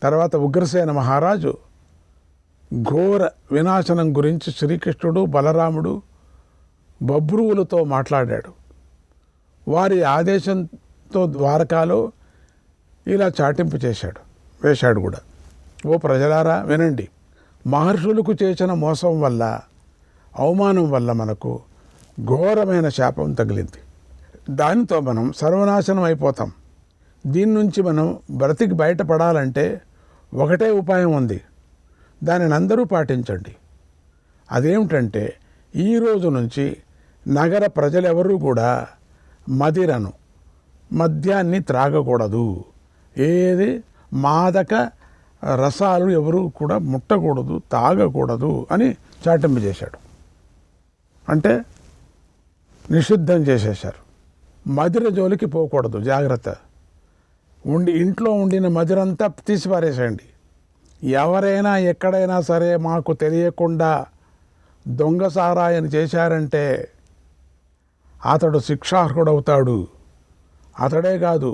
తర్వాత ఉగ్రసేన మహారాజు ఘోర వినాశనం గురించి శ్రీకృష్ణుడు, బలరాముడు, బభ్రువులతో మాట్లాడాడు. వారి ఆదేశంతో ద్వారకాలో ఇలా చాటింపు వేశాడు కూడా. ఓ ప్రజలారా వినండి, మహర్షులకు చేసిన మోసం వల్ల, అవమానం వల్ల మనకు ఘోరమైన శాపం తగిలింది. దానితో మనం సర్వనాశనం అయిపోతాం. దీని నుంచి మనం బ్రతికి బయటపడాలంటే ఒకటే ఉపాయం ఉంది, దానిని అందరూ పాటించండి. అదేమిటంటే ఈ రోజు నుంచి నగర ప్రజలెవరూ కూడా మద్యాన్ని త్రాగకూడదు, ఏది మాదక రసాలు ఎవరు కూడా ముట్టకూడదు, తాగకూడదు అని చాటింపు చేశాడు. అంటే నిషిద్ధం చేసేశారు. మదిర జోలికి పోకూడదు, జాగ్రత్త. ఇంట్లో ఉండిన మదిరంతా తీసిపారేసేయండి. ఎవరైనా ఎక్కడైనా సరే మాకు తెలియకుండా దొంగ సారాయని చేశారంటే అతడు శిక్షార్హుడవుతాడు. అతడే కాదు,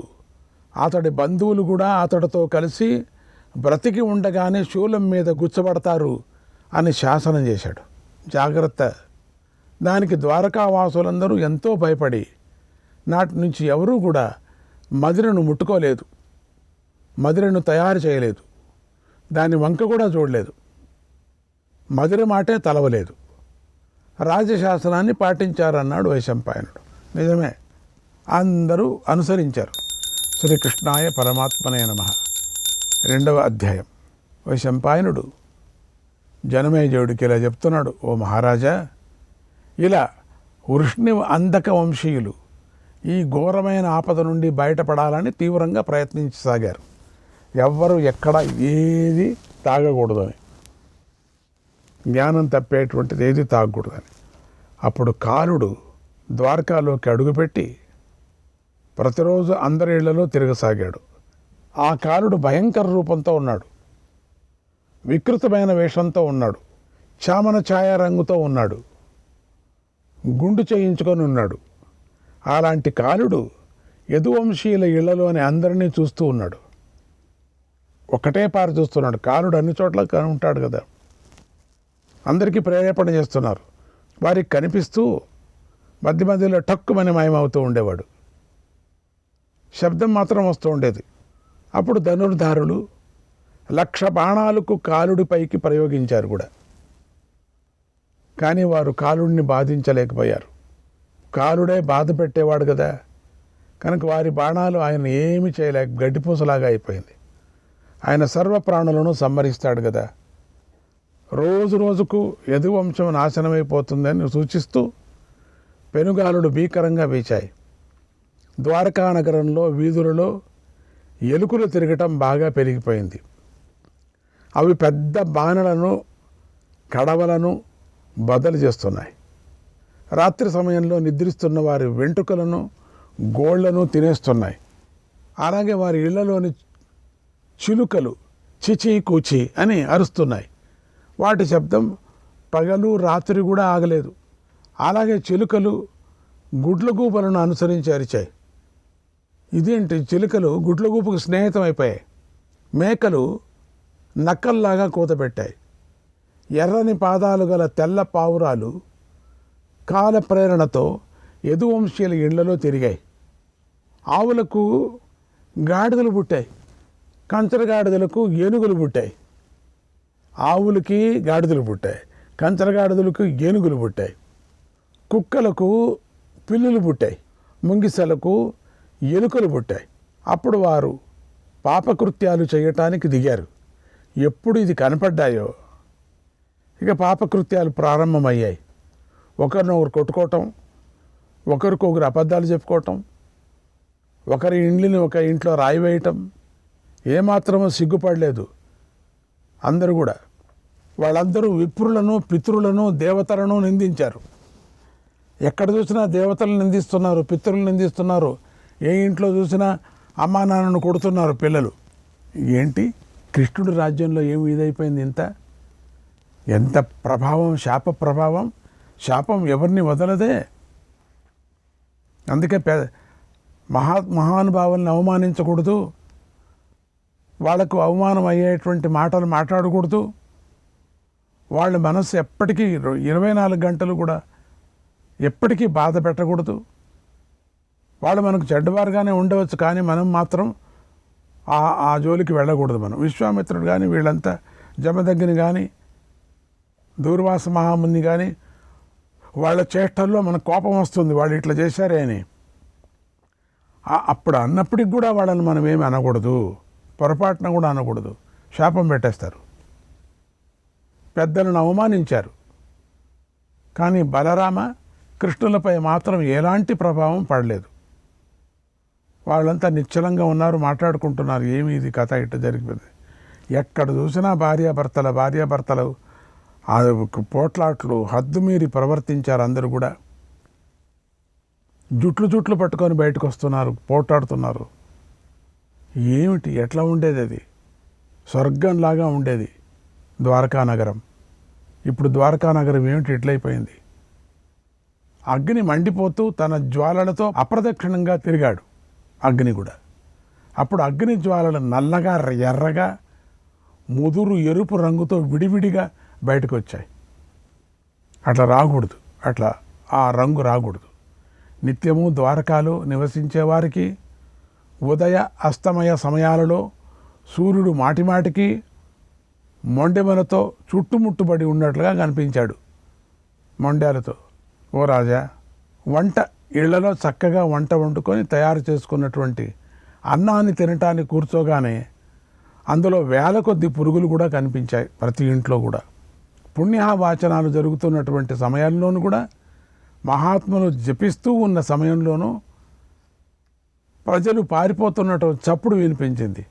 అతడి బంధువులు కూడా అతడితో కలిసి బ్రతికి ఉండగానే శూలం మీద గుచ్చబడతారు అని శాసనం చేశాడు. జాగ్రత్త. దానికి ద్వారకావాసులందరూ ఎంతో భయపడి నాటి నుంచి ఎవరూ కూడా మదిరను ముట్టుకోలేదు, మదిరను తయారు చేయలేదు, దాని వంక కూడా చూడలేదు, మదిర మాటే తలవలేదు. రాజశాసనాన్ని పాటించారన్నాడు వైశంపాయనుడు. నిజమే, అందరూ అనుసరించారు. శ్రీకృష్ణాయ పరమాత్మనే నమః. 2వ అధ్యాయం. వైశంపాయనుడు జనమేజయుడికి ఇలా చెప్తున్నాడు, ఓ మహారాజా, ఇలా వృష్ణి అంధక వంశీయులు ఈ ఘోరమైన ఆపద నుండి బయటపడాలని తీవ్రంగా ప్రయత్నించసాగారు. ఎవ్వరు ఎక్కడ ఏది తాగకూడదని, జ్ఞానం తప్పేటువంటిది ఏది తాగకూడదని. అప్పుడు కాలుడు ద్వారకాలోకి అడుగుపెట్టి ప్రతిరోజు అందరి ఇళ్లలో తిరగసాగాడు. ఆ కాలుడు భయంకర రూపంతో ఉన్నాడు, వికృతమైన వేషంతో ఉన్నాడు, చామన ఛాయ రంగుతో ఉన్నాడు, గుండు చేయించుకొని ఉన్నాడు. అలాంటి కాలుడు యదువంశీయుల ఇళ్లలోని అందరినీ చూస్తూ ఉన్నాడు. ఒకటే పారి చూస్తున్నాడు. కాలుడు అన్ని చోట్ల ఉంటాడు కదా, అందరికీ ప్రేరేపణ చేస్తున్నారు. వారికి కనిపిస్తూ మధ్య మధ్యలో టక్కుమని మాయమవుతూ ఉండేవాడు. శబ్దం మాత్రం వస్తూ ఉండేది. అప్పుడు ధనుర్ధారులు 1,00,000 బాణాలకు కాలుడిపైకి ప్రయోగించారు కూడా. కానీ వారు కాలుడిని బాధించలేకపోయారు. కాలుడే బాధ పెట్టేవాడు కదా, కనుక వారి బాణాలు ఆయన ఏమి చేయలేక గడ్డిపూసలాగా అయిపోయింది. ఆయన సర్వ ప్రాణులను సంహరిస్తాడు కదా. రోజు రోజుకు యదువంశం నాశనమైపోతుందని సూచిస్తూ పెనుగాలుడు భీకరంగా వీచాయి. ద్వారకా నగరంలో వీధులలో ఎలుకలు తిరగటం బాగా పెరిగిపోయింది. అవి పెద్ద బాణలను, కడవలను బదలు చేస్తున్నాయి. రాత్రి సమయంలో నిద్రిస్తున్న వారి వెంట్రుకలను, గోళ్లను తినేస్తున్నాయి. అలాగే వారి ఇళ్లలోని చిలుకలు చిచి కూచి అని అరుస్తున్నాయి. వాటి శబ్దం పగలు రాత్రి కూడా ఆగలేదు. అలాగే చిలుకలు గుడ్లగూపలను అనుసరించి అరిచాయి. ఇదేంటి, చిలుకలు గుడ్లగూపుకు స్నేహితం అయిపోయాయి. మేకలు నక్కల్లాగా కూతపెట్టాయి. ఎర్రని పాదాలు గల తెల్ల పావురాలు కాల ప్రేరణతో యదువంశీయుల ఇళ్లలో తిరిగాయి. ఆవులకు గాడిదలు పుట్టాయి, కంచరగాడిదలకు ఏనుగులు పుట్టాయి. ఆవులకి గాడిదలు పుట్టాయి, కంచరగాడిదలకు ఏనుగులు పుట్టాయి. కుక్కలకు పిల్లులు పుట్టాయి, ముంగిసలకు ఎలుకలు పుట్టాయి. అప్పుడు వారు పాపకృత్యాలు చేయటానికి దిగారు. ఎప్పుడు ఇది కనపడ్డాయో ఇక పాపకృత్యాలు ప్రారంభమయ్యాయి. ఒకరినొకరు కొట్టుకోవటం, ఒకరికొకరు అబద్ధాలు చెప్పుకోవటం, ఒకరి ఇండ్లని ఒక ఇంట్లో రాయి వేయటం. ఏమాత్రమూ సిగ్గుపడలేదు అందరూ కూడా. వాళ్ళందరూ విప్రులను, పితృలను, దేవతలను నిందించారు. ఎక్కడ చూసినా దేవతలను నిందిస్తున్నారు, పితృలను నిందిస్తున్నారు. ఏ ఇంట్లో చూసినా అమ్మా నాన్నను కొడుతున్నారు పిల్లలు. ఏంటి కృష్ణుడి రాజ్యంలో ఏమి ఇదైపోయింది? ఎంత ప్రభావం, శాప ప్రభావం. శాపం ఎవరిని వదలదే. అందుకే మహానుభావుల్ని అవమానించకూడదు, వాళ్లకు అవమానం అయ్యేటువంటి మాటలు మాట్లాడకూడదు. వాళ్ళ మనస్సు ఎప్పటికీ 24 గంటలు కూడా ఎప్పటికీ బాధ పెట్టకూడదు. వాళ్ళు మనకు చెడ్డవారుగానే ఉండవచ్చు, కానీ మనం మాత్రం ఆ జోలికి వెళ్ళకూడదు. మనం విశ్వామిత్రుడు కానీ, వీళ్ళంతా జమదగ్ని కానీ, దూర్వాస మహాముని కానీ, వాళ్ళ చేష్టల్లో మనకు కోపం వస్తుంది, వాళ్ళు ఇట్లా చేశారే అని. అప్పుడు అన్నప్పటికి కూడా వాళ్ళని మనం ఏమి అనకూడదు, పొరపాటున కూడా అనకూడదు. శాపం పెట్టేస్తారు. పెద్దలను అవమానించారు, కానీ బలరామ కృష్ణులపై మాత్రం ఎలాంటి ప్రభావం పడలేదు. వాళ్ళంతా నిశ్చలంగా ఉన్నారు, మాట్లాడుకుంటున్నారు. ఏమి ఇది కథ ఇట్ట జరిగిపోయింది. ఎక్కడ చూసినా భార్యాభర్తలు పోట్లాట్లు హద్దుమీరి ప్రవర్తించారు. అందరూ కూడా జుట్లు పట్టుకొని బయటకు వస్తున్నారు, పోట్లాడుతున్నారు. ఏమిటి, ఎట్లా ఉండేది అది? స్వర్గంలాగా ఉండేది ద్వారకా నగరం. ఇప్పుడు ద్వారకా నగరం ఏమిటి ఎట్లయిపోయింది? అగ్ని మండిపోతూ తన జ్వాలలతో అప్రదక్షిణంగా తిరిగాడు అగ్ని కూడా. అప్పుడు అగ్ని జ్వాలలు నల్లగా, ఎర్రగా, ముదురు ఎరుపు రంగుతో విడివిడిగా బయటకు వచ్చాయి. అట్లా రాకూడదు, అట్లా ఆ రంగు రాకూడదు. నిత్యము ద్వారకాలో నివసించే వారికి ఉదయ అస్తమయ సమయాలలో సూర్యుడు మాటిమాటికి మొండెమలతో చుట్టుముట్టుబడి ఉన్నట్లుగా కనిపించాడు. మొండెలతో, ఓ రాజా, ఇళ్లలో చక్కగా వంట వండుకొని తయారు చేసుకున్నటువంటి అన్నాన్ని తినటానికి కూర్చోగానే అందులో వేల కొద్ది పురుగులు కూడా కనిపించాయి ప్రతి ఇంట్లో కూడా. పుణ్యవాచనాలు జరుగుతున్నటువంటి సమయాల్లోనూ కూడా, మహాత్ములు జపిస్తూ ఉన్న సమయంలోనూ ప్రజలు పారిపోతున్నట్టు చప్పుడు వినిపించింది.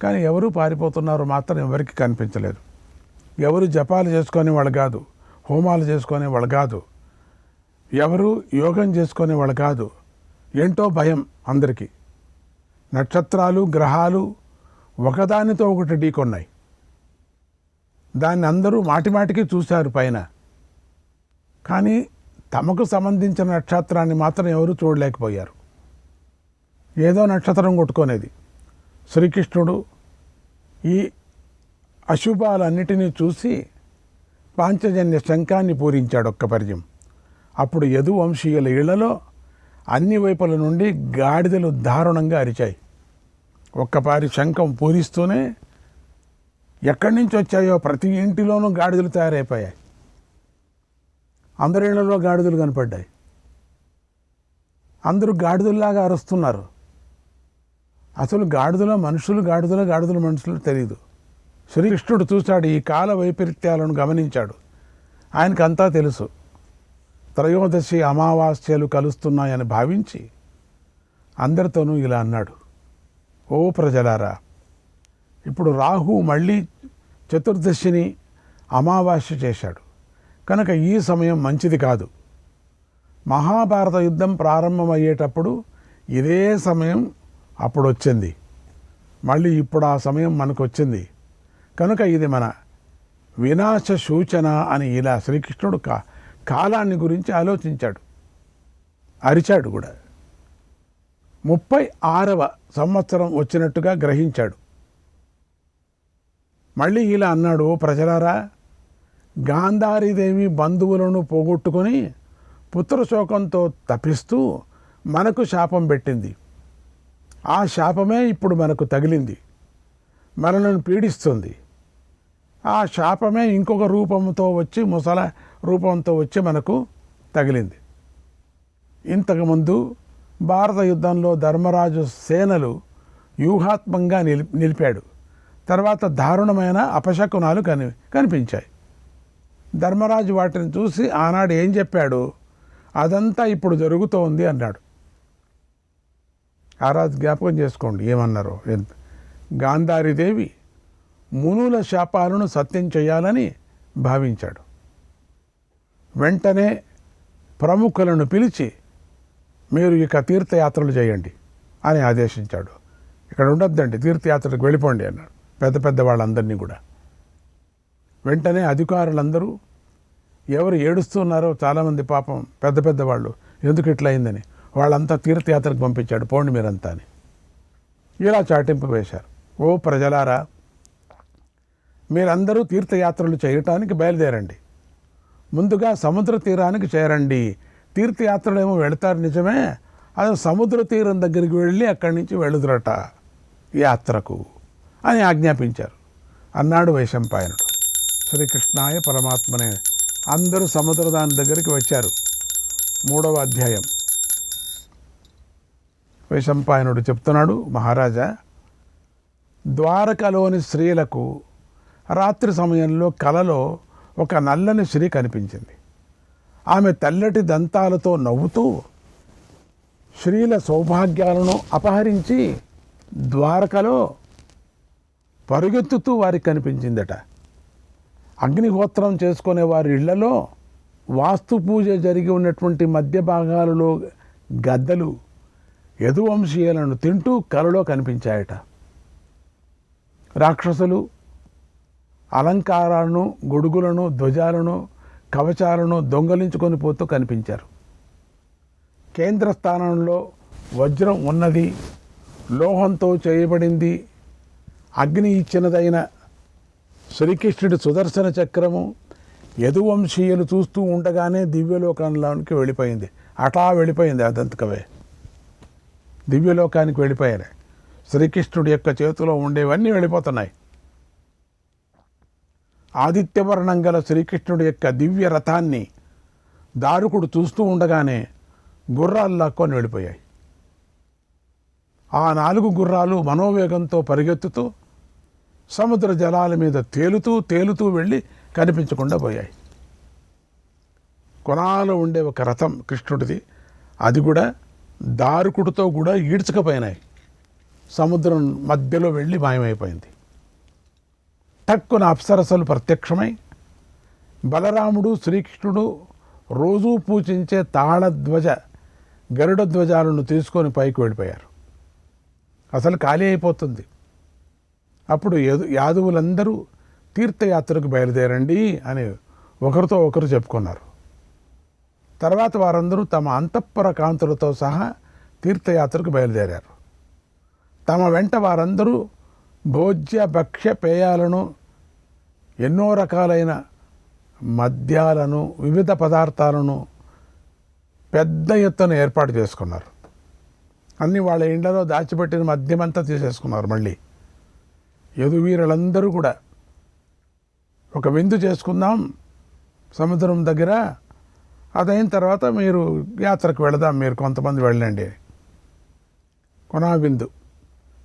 కానీ ఎవరు పారిపోతున్నారో మాత్రం ఎవరికి కనిపించలేదు. ఎవరు జపాలు చేసుకునే వాళ్ళు కాదు, హోమాలు చేసుకునే వాళ్ళు కాదు, ఎవరు యోగం చేసుకునే వాళ్ళు కాదు. ఏంటో భయం అందరికీ. నక్షత్రాలు, గ్రహాలు ఒకదానితో ఒకటి ఢీకొన్నాయి. దాన్ని అందరూ మాటిమాటికి చూశారు పైన. కానీ తమకు సంబంధించిన నక్షత్రాన్ని మాత్రం ఎవరు చూడలేకపోయారు. ఏదో నక్షత్రం కొట్టుకునేది. శ్రీకృష్ణుడు ఈ అశుభాలన్నిటినీ చూసి పాంచజన్య శంఖాన్ని పూరించాడు ఒక్క పర్యం. అప్పుడు యదువంశీయుల ఇళ్లలో అన్ని వైపుల నుండి గాడిదలు దారుణంగా అరిచాయి. ఒక్కపారి శంఖం పూరిస్తూనే ఎక్కడి నుంచి వచ్చాయో ప్రతి ఇంటిలోనూ గాడిదలు తయారైపోయాయి. అందరి ఇళ్లలో గాడిదలు కనపడ్డాయి. అందరూ గాడిదల్లాగా అరుస్తున్నారు. అసలు గాడిదలో మనుషులు, గాడిదల మనుషులు తెలియదు. శ్రీకృష్ణుడు చూశాడు, ఈ కాల వైపరీత్యాలను గమనించాడు. ఆయనకంతా తెలుసు. త్రయోదశి అమావాస్యలు కలుస్తున్నాయని భావించి అందరితోనూ ఇలా అన్నాడు, ఓ ప్రజలారా, ఇప్పుడు రాహు మళ్ళీ చతుర్దశిని అమావాస్య చేశాడు కనుక ఈ సమయం మంచిది కాదు. మహాభారత యుద్ధం ప్రారంభమయ్యేటప్పుడు ఇదే సమయం అప్పుడు వచ్చింది. మళ్ళీ ఇప్పుడు ఆ సమయం మనకు వచ్చింది కనుక ఇది మన వినాశ సూచన అని ఇలా శ్రీకృష్ణుడు కాలాన్ని గురించి ఆలోచించాడు, అరిచాడు కూడా. 36వ సంవత్సరం వచ్చినట్టుగా గ్రహించాడు. మళ్ళీ ఇలా అన్నాడు, ఓ ప్రజలారా, గాంధారీదేవి బంధువులను పోగొట్టుకొని పుత్రశోకంతో తపిస్తూ మనకు శాపం పెట్టింది. ఆ శాపమే ఇప్పుడు మనకు తగిలింది, మనలను పీడిస్తుంది. ఆ శాపమే ఇంకొక రూపంతో వచ్చి, ముసల రూపంతో వచ్చి మనకు తగిలింది. ఇంతకుముందు భారత యుద్ధంలో ధర్మరాజు సేనలు వ్యూహాత్మకంగా నిలిపాడు. తర్వాత దారుణమైన అపశకునాలు కనిపించాయి. ధర్మరాజు వాటిని చూసి ఆనాడు ఏం చెప్పాడు, అదంతా ఇప్పుడు జరుగుతోంది అన్నాడు. ఆ రాజు జ్ఞాపకం చేసుకోండి ఏమన్నారో. గాంధారీదేవి మునుల శాపాలను సత్యం చేయాలని భావించాడు. వెంటనే ప్రముఖులను పిలిచి మీరు ఇక తీర్థయాత్రలు చేయండి అని ఆదేశించాడు. ఇక్కడ ఉండొద్దండి, తీర్థయాత్రలకు వెళ్ళిపోండి అన్నాడు పెద్ద వాళ్ళందరినీ కూడా. వెంటనే అధికారులందరూ ఎవరు ఏడుస్తున్నారో చాలామంది పాపం పెద్దవాళ్ళు ఎందుకు ఇట్లా అయిందని వాళ్ళంతా తీర్థయాత్రకు పంపించాడు, పోండి మీరంతా అని. ఇలా చాటింపు వేశారు. ఓ ప్రజలారా, మీరందరూ తీర్థయాత్రలు చేయటానికి బయలుదేరండి. ముందుగా సముద్ర తీరానికి చేరండి. తీర్థయాత్రలు ఏమో వెళతారు నిజమే, అది సముద్ర తీరం దగ్గరికి వెళ్ళి అక్కడి నుంచి వెళుదురట యాత్రకు అని ఆజ్ఞాపించారు అన్నాడు వైశంపాయనుడు. శ్రీకృష్ణాయ పరమాత్మనే. అందరూ సముద్రదాని దగ్గరికి వచ్చారు. 3వ అధ్యాయం. వైశంపాయనుడు చెప్తున్నాడు, మహారాజా, ద్వారకలోని స్త్రీలకు రాత్రి సమయంలో కలలో ఒక నల్లని స్త్రీ కనిపించింది. ఆమె తెల్లటి దంతాలతో నవ్వుతూ స్త్రీల సౌభాగ్యాలను అపహరించి ద్వారకలో పరుగెత్తుతూ వారికి కనిపించిందట. అగ్నిహోత్రం చేసుకునే వారి ఇళ్లలో వాస్తు పూజ జరిగి ఉన్నటువంటి మధ్య భాగాలలో గద్దలు యదువంశీయులను తింటూ కలలో కనిపించాయట. రాక్షసులు అలంకారాలను, గొడుగులను, ధ్వజాలను, కవచాలను దొంగలించుకొని పోతూ కనిపించారు. కేంద్ర స్థానంలో వజ్రం ఉన్నది, లోహంతో చేయబడింది, అగ్ని ఇచ్చినదైన శ్రీకృష్ణుడి సుదర్శన చక్రము యదువంశీయులు చూస్తూ ఉండగానే దివ్యలోకంలోనికి వెళ్ళిపోయింది. అటా వెళ్ళిపోయింది అదంతకవే, దివ్యలోకానికి వెళ్ళిపోయారు. శ్రీకృష్ణుడి యొక్క చేతిలో ఉండేవన్నీ వెళ్ళిపోతున్నాయి. ఆదిత్యవర్ణం గల శ్రీకృష్ణుడి యొక్క దివ్య రథాన్ని దారుకుడు చూస్తూ ఉండగానే గుర్రాలు లాక్కొని వెళ్ళిపోయాయి. ఆ 4 గుర్రాలు మనోవేగంతో పరిగెత్తుతూ సముద్ర జలాల మీద తేలుతూ వెళ్ళి కనిపించకుండా పోయాయి. కొనాలో ఉండే ఒక రథం కృష్ణుడిది, అది కూడా దారుకుడితో కూడా ఈడ్చుకపోయినాయి. సముద్రం మధ్యలో వెళ్ళి మాయమైపోయింది. టక్కున అప్సరసలు ప్రత్యక్షమై బలరాముడు, శ్రీకృష్ణుడు రోజూ పూజించే తాళధ్వజ గరుడ ధ్వజాలను తీసుకొని పైకి వెళ్ళిపోయారు. అసలు ఖాళీ అయిపోతుంది. అప్పుడు యాదవులందరూ తీర్థయాత్రకు బయలుదేరండి అని ఒకరితో ఒకరు చెప్పుకున్నారు. తర్వాత వారందరూ తమ అంతఃపుర కాంతులతో సహా తీర్థయాత్రకు బయలుదేరారు. తమ వెంట వారందరూ భోజ్య భక్ష్య పేయాలను, ఎన్నో రకాలైన మద్యాలను, వివిధ పదార్థాలను పెద్ద ఎత్తున ఏర్పాటు చేసుకున్నారు. అన్నీ వాళ్ళ ఇండ్లలో దాచిపెట్టిన మద్యమంతా తీసేసుకున్నారు. మళ్ళీ యదువీరులందరూ కూడా ఒక విందు చేసుకుందాం సముద్రం దగ్గర, అదైన తర్వాత మీరు యాత్రకు వెళదాం, మీరు కొంతమంది వెళ్ళండి. కొనా విందు.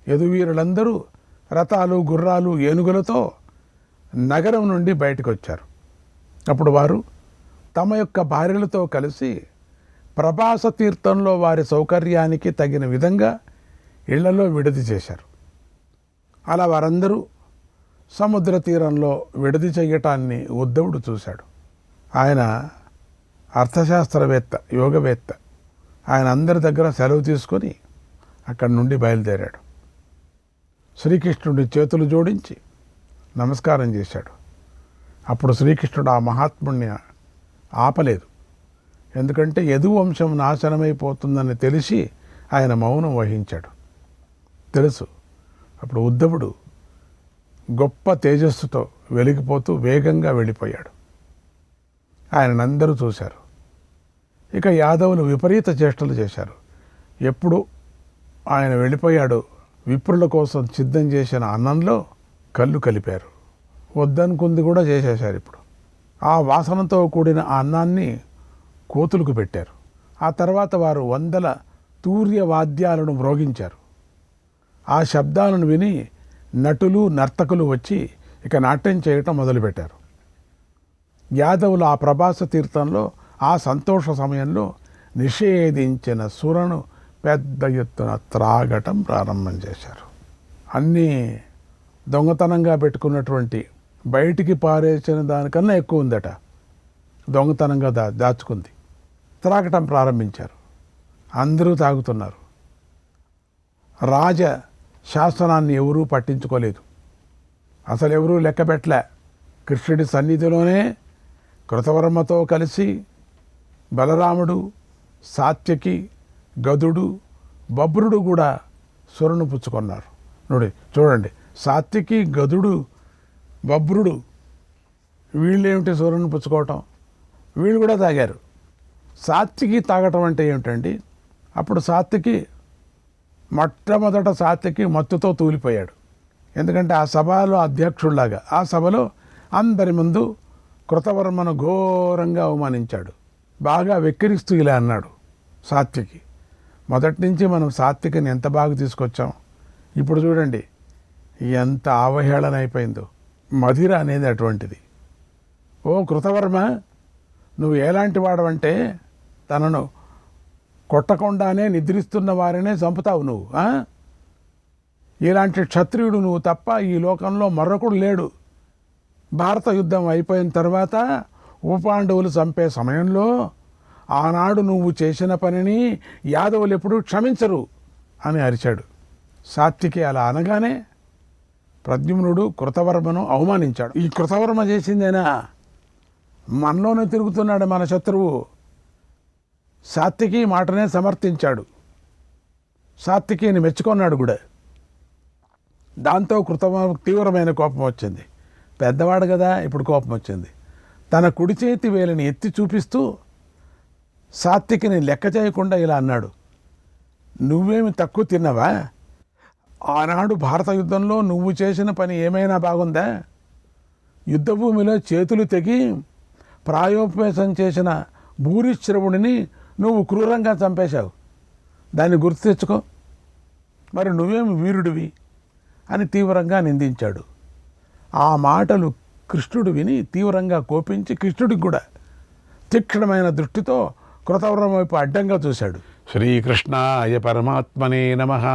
యదువీరులందరూ రథాలు, గుర్రాలు, ఏనుగులతో నగరం నుండి బయటకు వచ్చారు. అప్పుడు వారు తమ యొక్క భార్యలతో కలిసి ప్రభాస తీర్థంలో వారి సౌకర్యానికి తగిన విధంగా ఇళ్లలో విడిది చేశారు. అలా వారందరూ సముద్ర తీరంలో విడిది చేయటాన్ని ఉద్ధవుడు చూశాడు. ఆయన అర్థశాస్త్రవేత్త, యోగవేత్త. ఆయన అందరి దగ్గర సెలవు తీసుకొని అక్కడి నుండి బయలుదేరాడు. శ్రీకృష్ణుడి చేతులు జోడించి నమస్కారం చేశాడు. అప్పుడు శ్రీకృష్ణుడు ఆ మహాత్ముడిని ఆపలేదు. ఎందుకంటే యదువంశం నాశనమైపోతుందని తెలిసి ఆయన మౌనం వహించాడు. తెలుసు. అప్పుడు ఉద్ధవుడు గొప్ప తేజస్సుతో వెలిగిపోతూ వేగంగా వెళ్ళిపోయాడు. ఆయనందరూ చూశారు. ఇక యాదవులు విపరీత చేష్టలు చేశారు. ఎప్పుడు ఆయన వెళ్ళిపోయాడు, విప్రుల కోసం సిద్ధం చేసిన అన్నంలో కళ్ళు కలిపారు. వద్దనుకుంది కూడా చేసేశారు. ఇప్పుడు ఆ వాసనతో కూడిన ఆ అన్నాన్ని కోతులకు పెట్టారు. ఆ తర్వాత వారు 100 తూర్య వాద్యాలను మ్రోగించారు. ఆ శబ్దాలను విని నటులు, నర్తకులు వచ్చి ఇక నాట్యం చేయటం మొదలుపెట్టారు. యాదవులు ఆ ప్రభాస తీర్థంలో ఆ సంతోష సమయంలో నిషేధించిన సురను పెద్ద ఎత్తున త్రాగటం ప్రారంభం చేశారు. అన్నీ దొంగతనంగా పెట్టుకున్నటువంటి, బయటికి పారేసిన దానికన్నా ఎక్కువ ఉందట, దొంగతనంగా దాచుకుంది. త్రాగటం ప్రారంభించారు. అందరూ తాగుతున్నారు. రాజ శాసనాన్ని ఎవరూ పట్టించుకోలేదు. అసలు ఎవరూ లెక్కపెట్టలే. కృష్ణుడి సన్నిధిలోనే కృతవర్మతో కలిసి బలరాముడు, సాత్యకి, గదుడు, బబ్రుడు కూడా సురను పుచ్చుకున్నారు. చూడండి, సాత్యకి, గదుడు, బబ్రుడు వీళ్ళేమిటి సురను పుచ్చుకోవటం? వీళ్ళు కూడా తాగారు. సాత్యకి తాగటం అంటే ఏమిటండి? అప్పుడు మొట్టమొదట సాత్యకి మత్తుతో తూలిపోయాడు. ఎందుకంటే ఆ సభలో అధ్యక్షుడిలాగా ఆ సభలో అందరి ముందు కృతవర్మను ఘోరంగా అవమానించాడు. బాగా వెక్కిరిస్తూ ఇలా అన్నాడు సాత్యకి. మొదటి నుంచి మనం సాత్వికని ఎంత బాగా తీసుకొచ్చాం. ఇప్పుడు చూడండి ఎంత అవహేళన అయిపోయిందో. మధిర అనేది అటువంటిది. ఓ కృతవర్మ, నువ్వు ఎలాంటి వాడవంటే తనను కొట్టకుండానే నిద్రిస్తున్న వారినే చంపుతావు నువ్వు. ఇలాంటి క్షత్రియుడు నువ్వు తప్ప ఈ లోకంలో మరొకడు లేడు. భారత యుద్ధం అయిపోయిన తర్వాత ఉపపాండవులు చంపే సమయంలో ఆనాడు నువ్వు చేసిన పనిని యాదవులు ఎప్పుడూ క్షమించరు అని అరిచాడు. సాత్వికి అలా అనగానే ప్రద్యుమ్నుడు కృతవర్మను అవమానించాడు. ఈ కృతవర్మ చేసిందేనా? మనలోనే తిరుగుతున్నాడు మన శత్రువు. సాత్వికి మాటనే సమర్థించాడు. సాత్వికిని మెచ్చుకున్నాడు కూడా. దాంతో కృతవర్మకు తీవ్రమైన కోపం వచ్చింది. పెద్దవాడు కదా, ఇప్పుడు కోపం వచ్చింది. తన కుడి చేతి వేలిని ఎత్తి చూపిస్తూ సాత్వికిని లెక్క చేయకుండా ఇలా అన్నాడు, నువ్వేమి తక్కువ తిన్నావా? ఆనాడు భారత యుద్ధంలో నువ్వు చేసిన పని ఏమైనా బాగుందా? యుద్ధభూమిలో చేతులు తెగి ప్రాయోపవేశం చేసిన భూరిశ్రవుడిని నువ్వు క్రూరంగా చంపేశావు. దాన్ని గుర్తు తెచ్చుకో. మరి నువ్వేమి వీరుడివి అని తీవ్రంగా నిందించాడు. ఆ మాటలు కృష్ణుడు విని తీవ్రంగా కోపించి కృష్ణుడికి కూడా తీక్షణమైన దృష్టితో కృతవర్మ వైపు అడ్డంగా చూశాడు. శ్రీకృష్ణాయ పరమాత్మనే నమః.